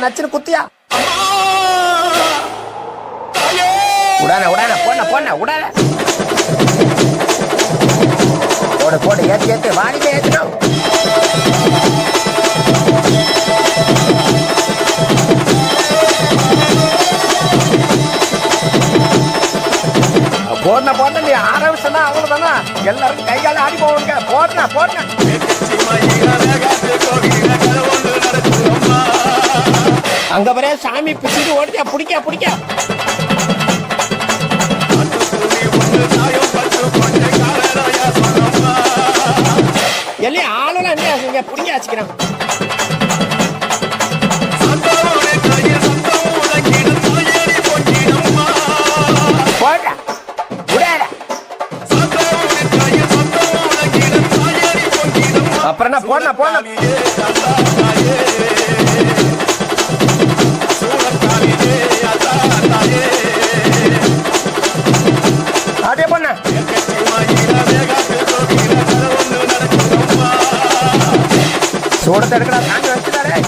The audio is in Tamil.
நச்சுன்னு குத்தியா? உடான உடான போன போன உடான போடு போடு ஏத்து ஏத்து வாடிக்க ஏத்துடும். போடன போட்ட நீ ஆரம்பிச்சா அவ்வளவுதானா? எல்லாரும் கைகால ஆடி போவாங்க. போடனா போடன அங்க வரைய சாமி பிடிச்சிட்டு ஓடிச்சா பிடிக்க பிடிக்க எல்லாம் ஆளுநர் என்ன பிடிக்க வச்சுக்கிறான். அப்புறம் என்ன போன போன அப்படியே பண்ண சூடத்தை எடுக்கடா தாண்டி வச்சுட்டாரே.